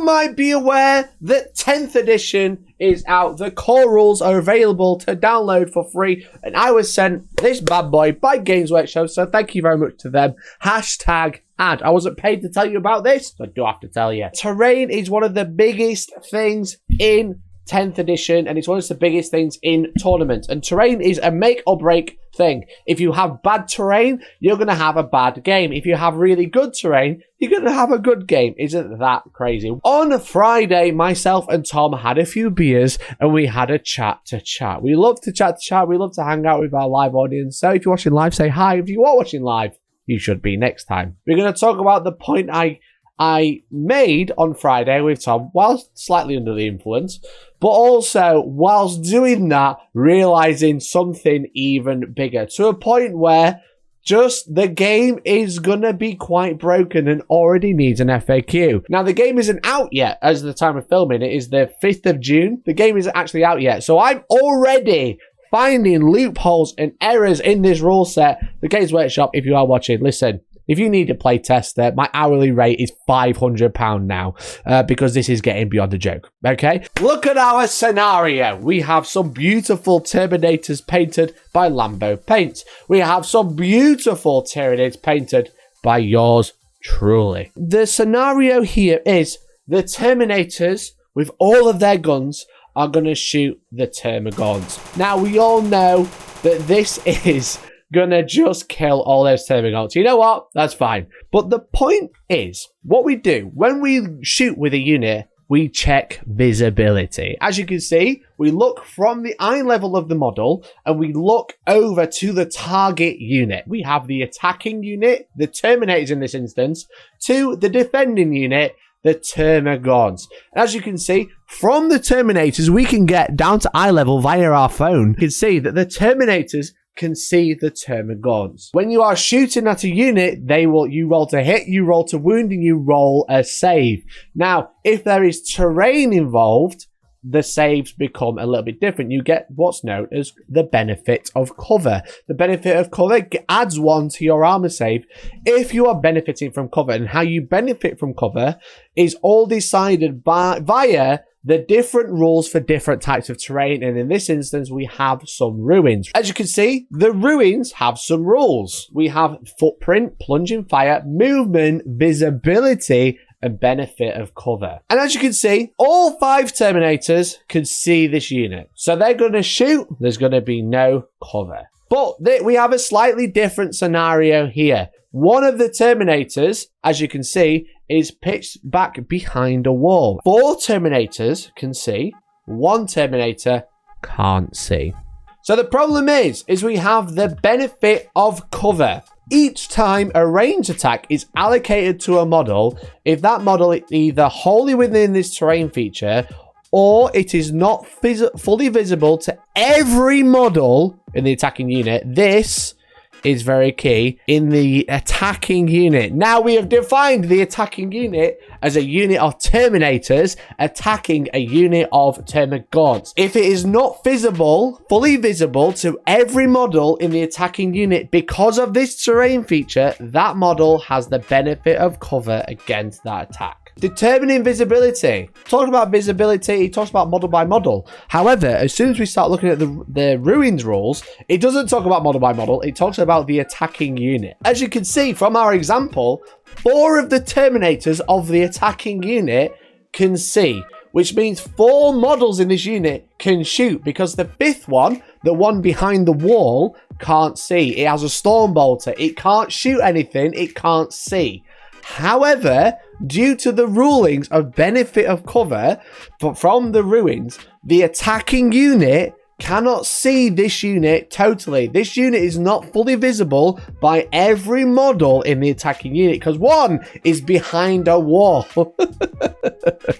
might be aware that 10th edition is out. The core rules are available to download for free, and I was sent this bad boy by Games Workshop, so thank you very much to them. Hashtag ad. I wasn't paid to tell you about this, so I do have to tell you. Terrain is one of the biggest things in 10th edition, and it's one of the biggest things in tournaments. And terrain is a make or break thing. If you have bad terrain, you're going to have a bad game. If you have really good terrain, you're going to have a good game. Isn't that crazy? On Friday, myself and Tom had a few beers and we had a chat to chat. We love to chat to chat. We love to hang out with our live audience. So if you're watching live, say hi. If you are watching live, you should be next time. We're going to talk about the point I made on Friday with Tom whilst slightly under the influence, but also whilst doing that, realizing something even bigger, to a point where just the game is gonna be quite broken and already needs an FAQ. Now, the game isn't out yet as the time of filming. It is the 5th of June. The game isn't actually out yet. So I'm already finding loopholes and errors in this rule set. The Games Workshop, if you are watching, listen. If you need a play tester, my hourly rate is £500 now because this is getting beyond a joke, okay? Look at our scenario. We have some beautiful Terminators painted by Lambo Paints. We have some beautiful Tyranids painted by yours truly. The scenario here is the Terminators, with all of their guns, are going to shoot the Termagants. Now, we all know that this is gonna just kill all those Termagants. You know what? That's fine. But the point is, what we do when we shoot with a unit, we check visibility. As you can see, we look from the eye level of the model and we look over to the target unit. We have the attacking unit, the Terminators in this instance, to the defending unit, the Termagants. As you can see, from the Terminators, we can get down to eye level via our phone. You can see that the Terminators can see the Termagants. When you are shooting at a unit, you roll to hit, you roll to wound, and you roll a save. Now, if there is terrain involved, the saves become a little bit different. You get what's known as the benefit of cover. The benefit of cover adds 1 to your armor save if you are benefiting from cover. And how you benefit from cover is all decided via the different rules for different types of terrain, and in this instance, we have some ruins. As you can see, the ruins have some rules. We have footprint, plunging fire, movement, visibility, and benefit of cover. And as you can see, all 5 Terminators can see this unit. So they're going to shoot, there's going to be no cover. But we have a slightly different scenario here. One of the Terminators, as you can see, is pitched back behind a wall. 4 Terminators can see, 1 Terminator can't see. So the problem is we have the benefit of cover. Each time a range attack is allocated to a model, if that model is either wholly within this terrain feature or it is not fully visible to every model in the attacking unit, this is very key in the attacking unit. Now, we have defined the attacking unit as a unit of Terminators attacking a unit of Termagants. If it is not fully visible to every model in the attacking unit because of this terrain feature, that model has the benefit of cover against that attack. Determining visibility. Talking about visibility, he talks about model by model. However, as soon as we start looking at the ruins rules, it doesn't talk about model by model. It talks about the attacking unit. As you can see from our example, 4 of the Terminators of the attacking unit can see, which means 4 models in this unit can shoot, because the 5th one, the one behind the wall, can't see. It has a storm bolter. It can't shoot anything. It can't see. However, due to the rulings of benefit of cover from the ruins, the attacking unit cannot see this unit totally. This unit is not fully visible by every model in the attacking unit because one is behind a wall.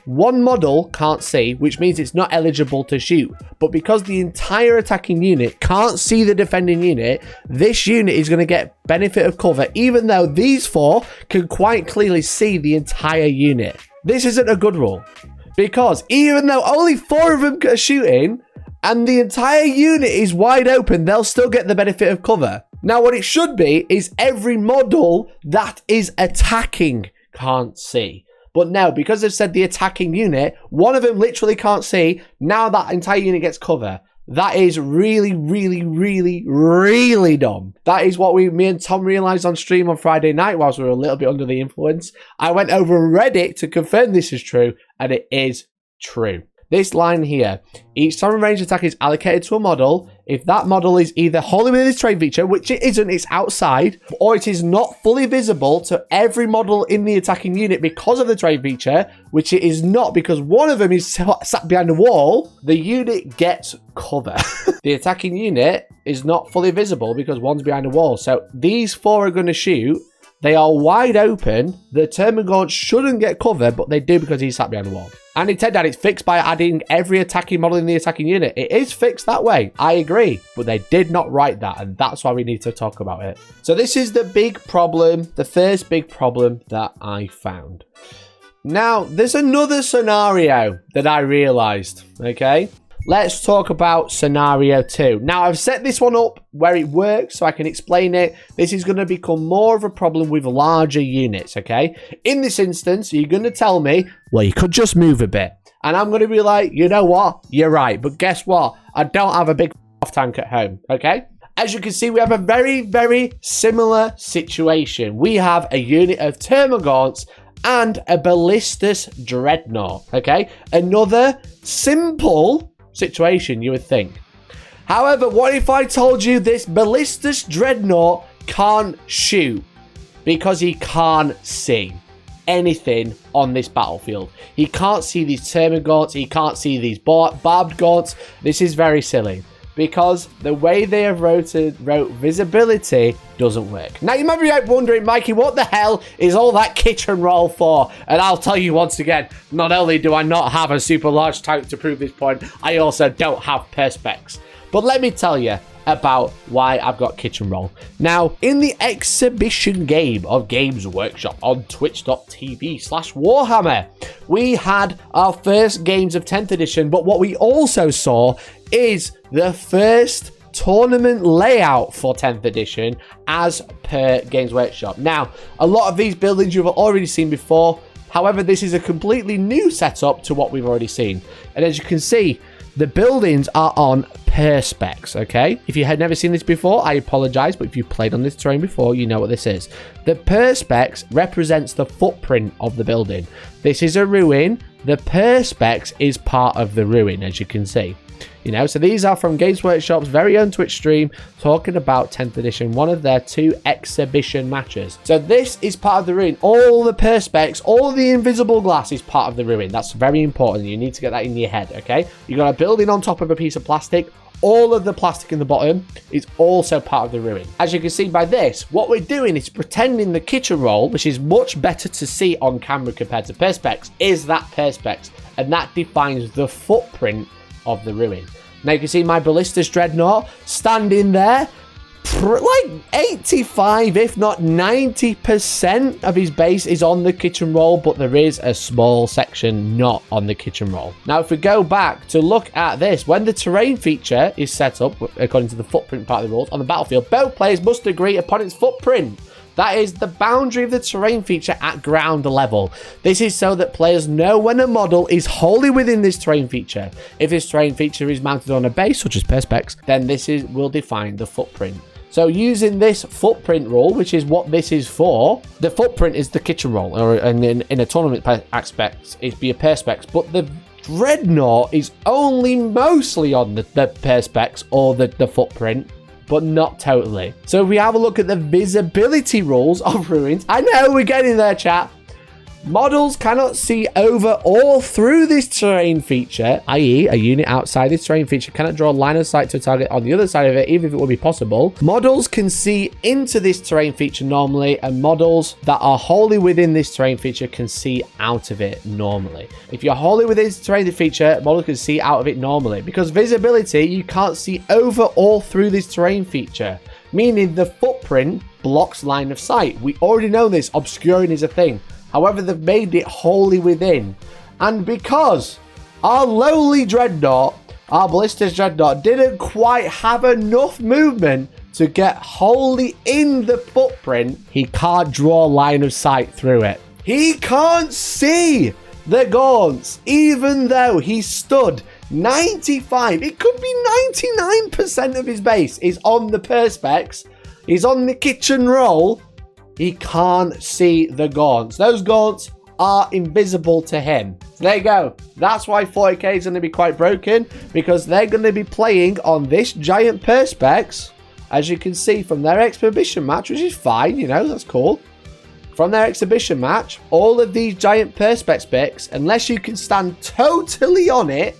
One model can't see, which means it's not eligible to shoot. But because the entire attacking unit can't see the defending unit, this unit is going to get benefit of cover, even though these 4 can quite clearly see the entire unit. This isn't a good rule, because even though only 4 of them are shooting, and the entire unit is wide open, they'll still get the benefit of cover. Now, what it should be is every model that is attacking can't see. But no, because they've said the attacking unit, one of them literally can't see. Now that entire unit gets cover. That is really, really, really, really dumb. That is what me and Tom realised on stream on Friday night whilst we were a little bit under the influence. I went over Reddit to confirm this is true, and it is true. This line here, each time a ranged attack is allocated to a model, if that model is either wholly within this terrain feature, which it isn't, it's outside, or it is not fully visible to every model in the attacking unit because of the terrain feature, which it is not because one of them is sat behind a wall, the unit gets cover. The attacking unit is not fully visible because one's behind a wall. So these four are going to shoot. They are wide open. The Termagant shouldn't get cover, but they do because he's sat behind the wall. And it turned out it's fixed by adding every attacking model in the attacking unit. It is fixed that way. I agree. But they did not write that, and that's why we need to talk about it. So this is the big problem, the first big problem that I found. Now, there's another scenario that I realized, okay? Let's talk about scenario 2. Now, I've set this one up where it works so I can explain it. This is going to become more of a problem with larger units, okay? In this instance, you're going to tell me, well, you could just move a bit. And I'm going to be like, you know what? You're right. But guess what? I don't have a big tank at home, okay? As you can see, we have a very, very similar situation. We have a unit of Termagants and a Ballistus Dreadnought, okay? Another simple situation, you would think. However, what if I told you this Ballistus Dreadnought can't shoot because he can't see anything on this battlefield? He can't see these Termagants, he can't see these barbed gaunts. This is very silly because the way they have wrote visibility doesn't work. Now, you might be wondering, Mikey, what the hell is all that kitchen roll for? And I'll tell you once again, not only do I not have a super large tank to prove this point, I also don't have perspex. But let me tell you about why I've got kitchen roll. Now, in the exhibition game of Games Workshop on twitch.tv/Warhammer, we had our first games of 10th edition, but what we also saw is the first tournament layout for 10th edition as per Games Workshop. Now, a lot of these buildings you've already seen before. However, this is a completely new setup to what we've already seen. And as you can see, the buildings are on perspex, okay? If you had never seen this before, I apologize, but if you've played on this terrain before, you know what this is. The perspex represents the footprint of the building. This is a ruin. The perspex is part of the ruin, as you can see. You know, so these are from Games Workshop's very own Twitch stream talking about 10th edition, one of their 2 exhibition matches. So this is part of the ruin. All the perspex, all the invisible glass is part of the ruin. That's very important. You need to get that in your head, okay? You got a building on top of a piece of plastic. All of the plastic in the bottom is also part of the ruin. As you can see by this, what we're doing is pretending the kitchen roll, which is much better to see on camera compared to perspex, is that perspex. And that defines the footprint of the ruin. Now you can see my Ballistus Dreadnought standing there. Like 85, if not 90% of his base is on the kitchen roll, but there is a small section not on the kitchen roll. Now, if we go back to look at this, when the terrain feature is set up, according to the footprint part of the rules, on the battlefield, both players must agree upon its footprint. That is the boundary of the terrain feature at ground level. This is so that players know when a model is wholly within this terrain feature. If this terrain feature is mounted on a base, such as perspex, then this will define the footprint. So using this footprint rule, which is what this is for, the footprint is the kitchen roll, or in a tournament aspect, it'd be a perspex, but the Dreadnought is only mostly on the perspex or the footprint, but not totally. So if we have a look at the visibility rules of ruins, I know we're getting there, chat. Models cannot see over or through this terrain feature, i.e. a unit outside this terrain feature cannot draw a line of sight to a target on the other side of it, even if it would be possible. Models can see into this terrain feature normally, and models that are wholly within this terrain feature can see out of it normally. If you're wholly within this terrain feature, models can see out of it normally. Because visibility, you can't see over or through this terrain feature, meaning the footprint blocks line of sight. We already know this, obscuring is a thing. However, they've made it wholly within. And because our lowly Dreadnought, our Ballistus Dreadnought, didn't quite have enough movement to get wholly in the footprint, he can't draw line of sight through it. He can't see the gaunts, even though he stood 95. It could be 99% of his base is on the perspex. He's on the kitchen roll. He can't see the gaunts. Those gaunts are invisible to him. So there you go. That's why 40k is going to be quite broken, because they're going to be playing on this giant perspex, as you can see from their exhibition match, which is fine, you know, that's cool. From their exhibition match, all of these giant perspex bits, unless you can stand totally on it,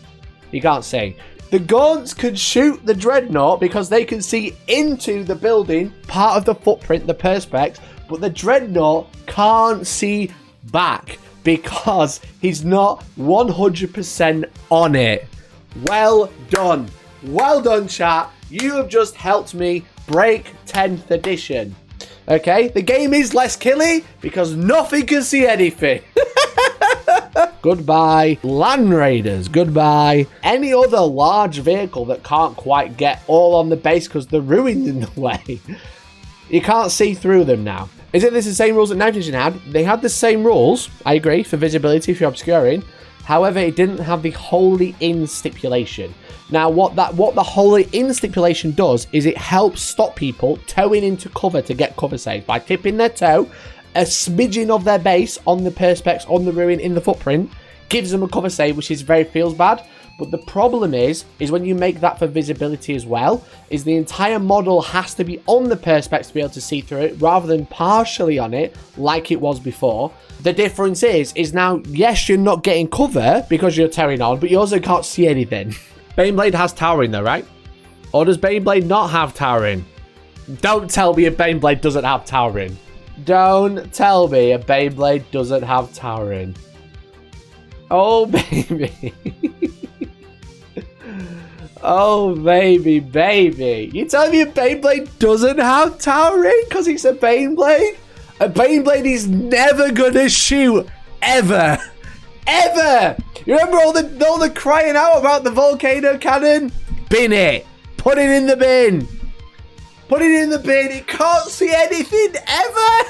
you can't see. The gaunts can shoot the dreadnought because they can see into the building, part of the footprint, the perspex, but the dreadnought can't see back because he's not 100% on it. Well done. Well done, chat. You have just helped me break 10th edition. Okay, the game is less killy because nothing can see anything. Goodbye, Land Raiders. Goodbye. Any other large vehicle that can't quite get all on the base because they're ruined in the way. You can't see through them now. Isn't this the same rules that 9th edition had? They had the same rules, I agree, for visibility if you're obscuring. However, it didn't have the wholly in stipulation. Now, what the wholly in stipulation does is it helps stop people towing into cover to get cover saves by tipping their toe. A smidgen of their base on the perspex, on the ruin, in the footprint, gives them a cover save, which is very feels bad. But the problem is when you make that for visibility as well, is the entire model has to be on the perspex to be able to see through it, rather than partially on it, like it was before. The difference is now, yes, you're not getting cover because you're tearing on, but you also can't see anything. Baneblade has towering though, right? Or does Baneblade not have towering? Don't tell me a Baneblade doesn't have towering. Don't tell me a Beyblade doesn't have towering. Oh, baby. Oh, baby, baby. You tell me a Beyblade doesn't have towering because it's a Beyblade? A Beyblade is never gonna shoot. Ever. Ever. You remember all the crying out about the volcano cannon? Bin it. Put it in the bin. Put it in the bin. It can't see anything ever.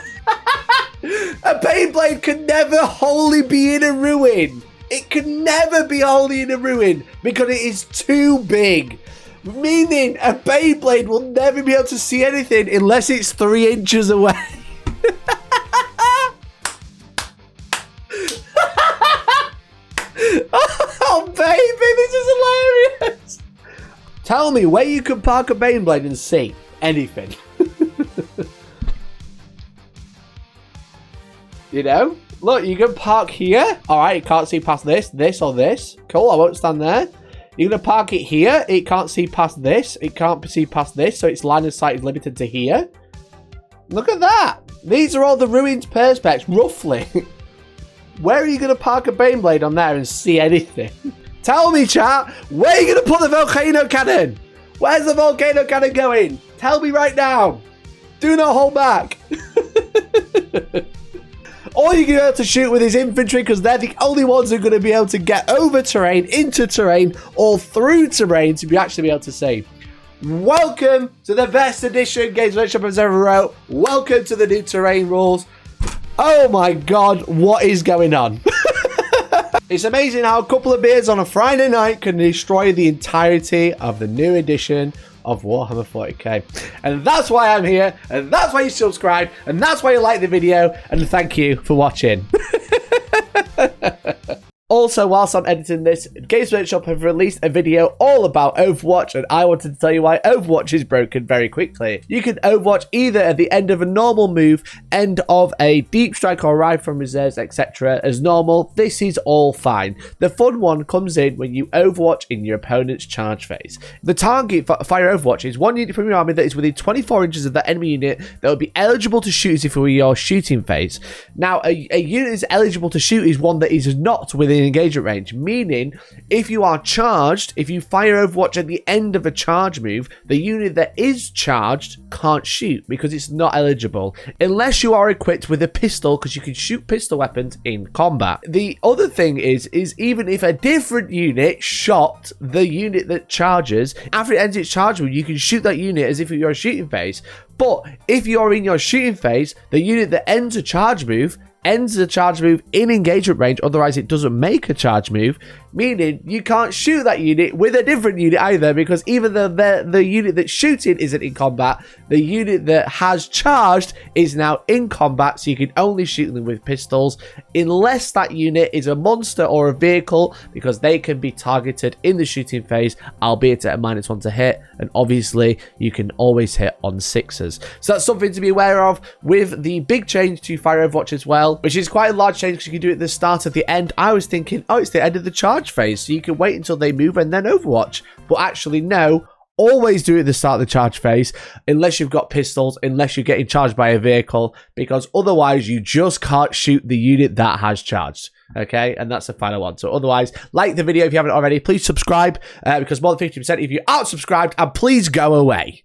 A Beyblade can never wholly be in a ruin. It can never be wholly in a ruin because it is too big. Meaning a Beyblade will never be able to see anything unless it's 3 inches away. Oh, baby, this is hilarious. Tell me where you could park a Beyblade and see anything. You know? Look, you can park here. Alright, it can't see past this, or this. Cool, I won't stand there. You're going to park it here. It can't see past this. It can't see past this, so its line of sight is limited to here. Look at that. These are all the ruined perspex, roughly. Where are you going to park a Beyblade on there and see anything? Tell me, chat. Where are you going to put the volcano cannon? Where's the volcano cannon going? Tell me right now. Do not hold back. All you're going to be able to shoot with is infantry because they're the only ones who are going to be able to get over terrain, into terrain, or through terrain to actually be able to see. Welcome to the best edition Games Workshop has ever wrote. Welcome to the new terrain rules. Oh my god, what is going on? It's amazing how a couple of beers on a Friday night can destroy the entirety of the new edition of Warhammer 40k. And that's why I'm here, and that's why you subscribe, and that's why you like the video, and thank you for watching. Also, whilst I'm editing this, Games Workshop have released a video all about Overwatch, and I wanted to tell you why Overwatch is broken very quickly. You can Overwatch either at the end of a normal move, end of a deep strike or arrive from reserves, etc. as normal. This is all fine. The fun one comes in when you Overwatch in your opponent's charge phase. The target for fire Overwatch is one unit from your army that is within 24 inches of that enemy unit that would be eligible to shoot if it were your shooting phase. Now, a unit is eligible to shoot is one that is not within engagement range, meaning if you are charged, if you fire Overwatch at the end of a charge move, the unit that is charged can't shoot because it's not eligible unless you are equipped with a pistol, because you can shoot pistol weapons in combat. The other thing is even if a different unit shot the unit that charges, after it ends its charge move, you can shoot that unit as if you're a shooting phase. But if you're in your shooting phase, the unit that ends a charge move ends the charge move in engagement range, otherwise it doesn't make a charge move, meaning you can't shoot that unit with a different unit either, because even though the unit that's shooting isn't in combat, the unit that has charged is now in combat, so you can only shoot them with pistols unless that unit is a monster or a vehicle, because they can be targeted in the shooting phase, albeit at a -1 to hit, and obviously you can always hit on 6s. So that's something to be aware of with the big change to Fire Overwatch as well, which is quite a large change because you can do it at the start, at the end. I was thinking, oh, it's the end of the charge phase, so you can wait until they move and then Overwatch. But actually, no. Always do it at the start of the charge phase, unless you've got pistols, unless you're getting charged by a vehicle, because otherwise you just can't shoot the unit that has charged. Okay, and that's the final one. So otherwise, like the video if you haven't already. Please subscribe, because more than 50% of you aren't subscribed, and please go away.